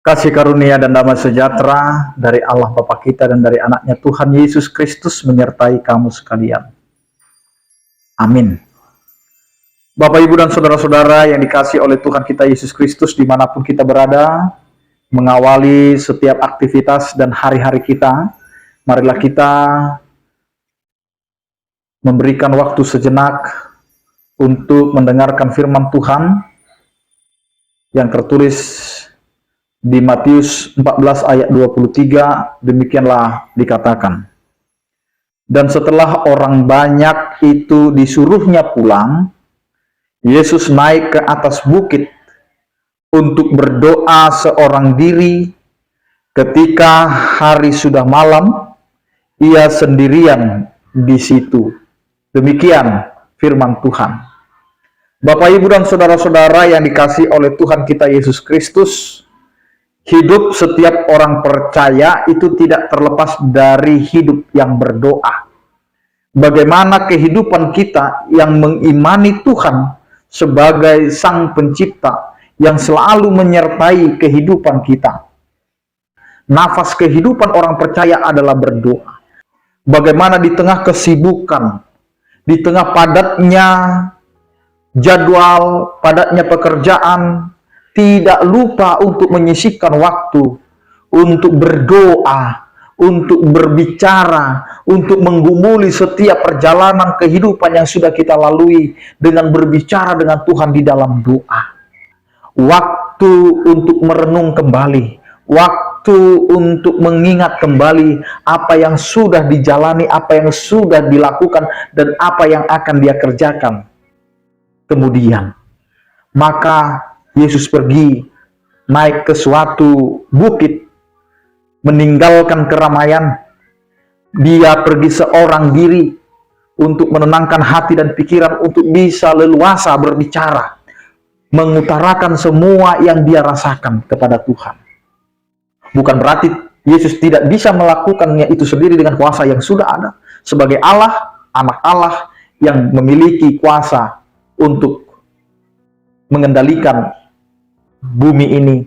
Kasih karunia dan damai sejahtera dari Allah Bapa kita dan dari anaknya Tuhan Yesus Kristus menyertai kamu sekalian. Amin. Bapak, Ibu, dan saudara-saudara yang dikasihi oleh Tuhan kita Yesus Kristus dimanapun kita berada, mengawali setiap aktivitas dan hari-hari kita, marilah kita memberikan waktu sejenak untuk mendengarkan firman Tuhan yang tertulis di Matius 14 ayat 23, demikianlah dikatakan. Dan setelah orang banyak itu disuruhnya pulang, Yesus naik ke atas bukit untuk berdoa seorang diri. Ketika hari sudah malam, ia sendirian di situ. Demikian firman Tuhan. Bapak, Ibu, dan saudara-saudara yang dikasihi oleh Tuhan kita Yesus Kristus, hidup setiap orang percaya itu tidak terlepas dari hidup yang berdoa. Bagaimana kehidupan kita yang mengimani Tuhan sebagai Sang Pencipta yang selalu menyertai kehidupan kita. Nafas kehidupan orang percaya adalah berdoa. Bagaimana di tengah kesibukan, di tengah padatnya jadwal, padatnya pekerjaan, tidak lupa untuk menyisihkan waktu untuk berdoa, untuk berbicara, untuk menggumuli setiap perjalanan kehidupan yang sudah kita lalui dengan berbicara dengan Tuhan di dalam doa. Waktu untuk merenung kembali, waktu untuk mengingat kembali apa yang sudah dijalani, apa yang sudah dilakukan, dan apa yang akan dia kerjakan kemudian. Maka Yesus pergi naik ke suatu bukit, meninggalkan keramaian. Dia pergi seorang diri untuk menenangkan hati dan pikiran, untuk bisa leluasa berbicara, mengutarakan semua yang dia rasakan kepada Tuhan. Bukan berarti Yesus tidak bisa melakukannya itu sendiri dengan kuasa yang sudah ada. Sebagai Allah, anak Allah yang memiliki kuasa untuk mengendalikan bumi ini,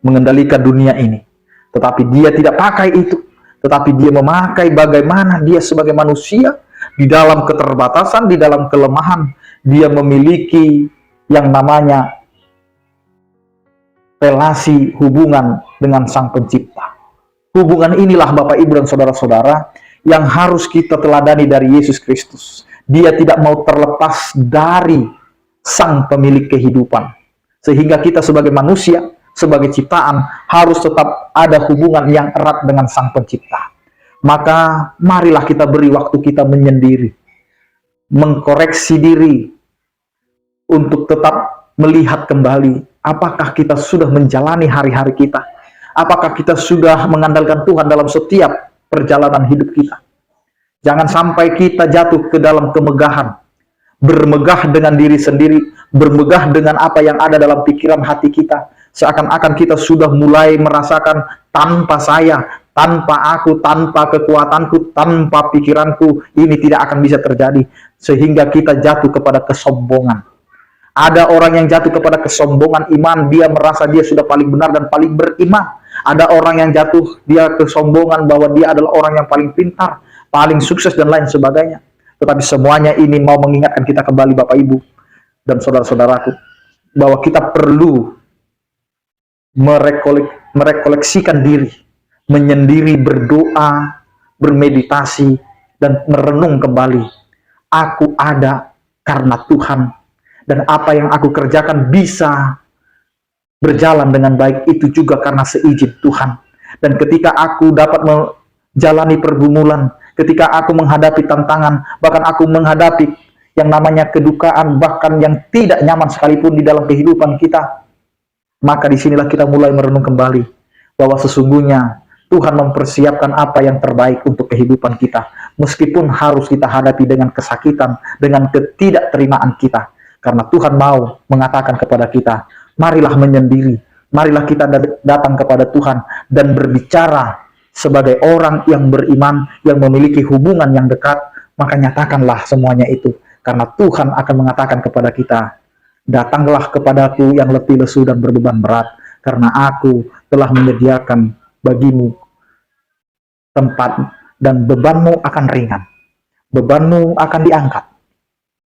mengendalikan dunia ini. Tetapi dia tidak pakai itu, tetapi dia memakai bagaimana dia sebagai manusia di dalam keterbatasan, di dalam kelemahan, dia memiliki yang namanya relasi hubungan dengan Sang Pencipta. Hubungan inilah Bapak, Ibu, dan saudara-saudara yang harus kita teladani dari Yesus Kristus. Dia tidak mau terlepas dari Sang Pemilik kehidupan. Sehingga kita sebagai manusia, sebagai ciptaan, harus tetap ada hubungan yang erat dengan Sang Pencipta. Maka marilah kita beri waktu kita menyendiri, mengkoreksi diri, untuk tetap melihat kembali apakah kita sudah menjalani hari-hari kita, apakah kita sudah mengandalkan Tuhan dalam setiap perjalanan hidup kita. Jangan sampai kita jatuh ke dalam kemegahan, bermegah dengan diri sendiri, bermegah dengan apa yang ada dalam pikiran hati kita, seakan-akan kita sudah mulai merasakan tanpa saya, tanpa aku, tanpa kekuatanku, tanpa pikiranku, ini tidak akan bisa terjadi, sehingga kita jatuh kepada kesombongan. Ada orang yang jatuh kepada kesombongan iman, dia merasa dia sudah paling benar dan paling beriman. Ada orang yang jatuh, dia kesombongan bahwa dia adalah orang yang paling pintar, paling sukses, dan lain sebagainya. Tetapi semuanya ini mau mengingatkan kita kembali, Bapak, Ibu, dan saudara-saudaraku, bahwa kita perlu merekoleksikan diri, menyendiri, berdoa, bermeditasi, dan merenung kembali. Aku ada karena Tuhan, dan apa yang aku kerjakan bisa berjalan dengan baik itu juga karena seizin Tuhan. Dan ketika aku dapat menjalani pergumulan, ketika aku menghadapi tantangan, bahkan aku menghadapi yang namanya kedukaan, bahkan yang tidak nyaman sekalipun di dalam kehidupan kita, maka disinilah kita mulai merenung kembali bahwa sesungguhnya Tuhan mempersiapkan apa yang terbaik untuk kehidupan kita, meskipun harus kita hadapi dengan kesakitan, dengan ketidakterimaan kita, karena Tuhan mau mengatakan kepada kita, marilah menyendiri, marilah kita datang kepada Tuhan dan berbicara sebagai orang yang beriman, yang memiliki hubungan yang dekat. Maka nyatakanlah semuanya itu, karena Tuhan akan mengatakan kepada kita, datanglah kepadaku yang letih lesu dan berbeban berat, karena aku telah menyediakan bagimu tempat, dan bebanmu akan ringan, bebanmu akan diangkat.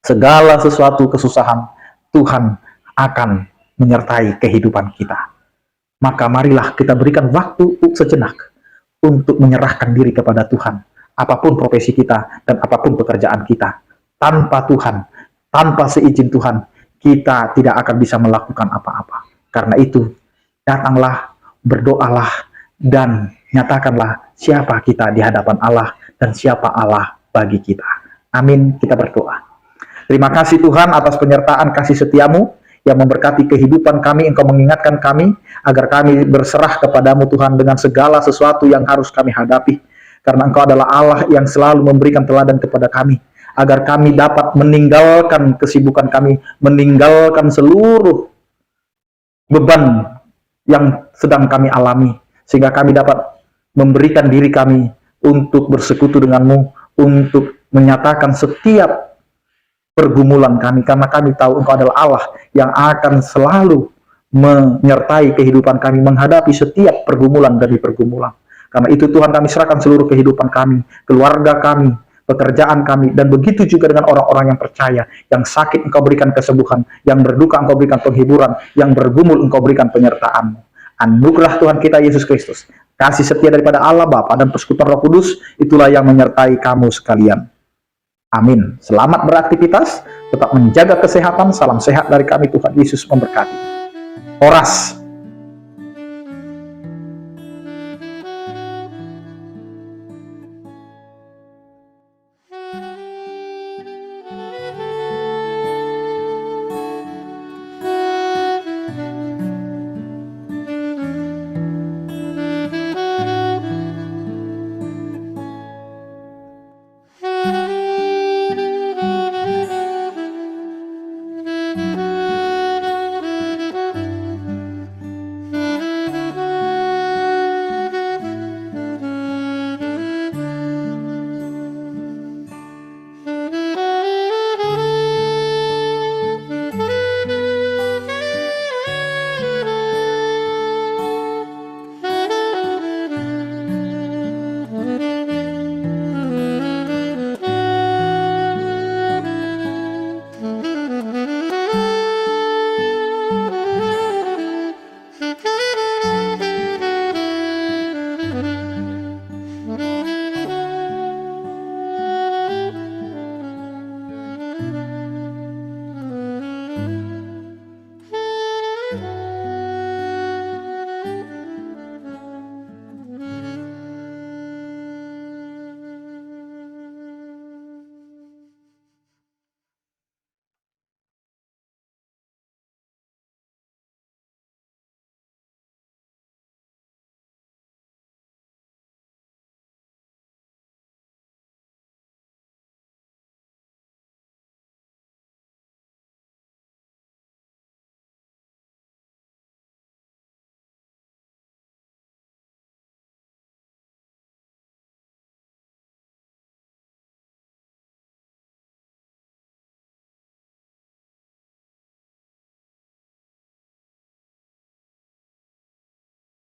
Segala sesuatu kesusahan, Tuhan akan menyertai kehidupan kita. Maka marilah kita berikan waktu sejenak untuk menyerahkan diri kepada Tuhan. Apapun profesi kita dan apapun pekerjaan kita, tanpa Tuhan, tanpa seizin Tuhan, kita tidak akan bisa melakukan apa-apa. Karena itu, datanglah, berdoalah, dan nyatakanlah siapa kita di hadapan Allah dan siapa Allah bagi kita. Amin. Kita berdoa. Terima kasih Tuhan atas penyertaan kasih setiamu yang memberkati kehidupan kami. Engkau mengingatkan kami agar kami berserah kepadamu Tuhan dengan segala sesuatu yang harus kami hadapi. Karena Engkau adalah Allah yang selalu memberikan teladan kepada kami, agar kami dapat meninggalkan kesibukan kami, meninggalkan seluruh beban yang sedang kami alami, sehingga kami dapat memberikan diri kami untuk bersekutu denganmu, untuk menyatakan setiap pergumulan kami, karena kami tahu Engkau adalah Allah yang akan selalu menyertai kehidupan kami, menghadapi setiap pergumulan demi pergumulan. Karena itu Tuhan, kami serahkan seluruh kehidupan kami, keluarga kami, pekerjaan kami, dan begitu juga dengan orang-orang yang percaya, yang sakit Engkau berikan kesembuhan, yang berduka Engkau berikan penghiburan, yang bergumul Engkau berikan penyertaan-Mu. Anugerah Tuhan kita Yesus Kristus, kasih setia daripada Allah Bapa dan persekutuan Roh Kudus, itulah yang menyertai kamu sekalian. Amin. Selamat beraktivitas, tetap menjaga kesehatan. Salam sehat dari kami, Tuhan Yesus memberkati. Horas.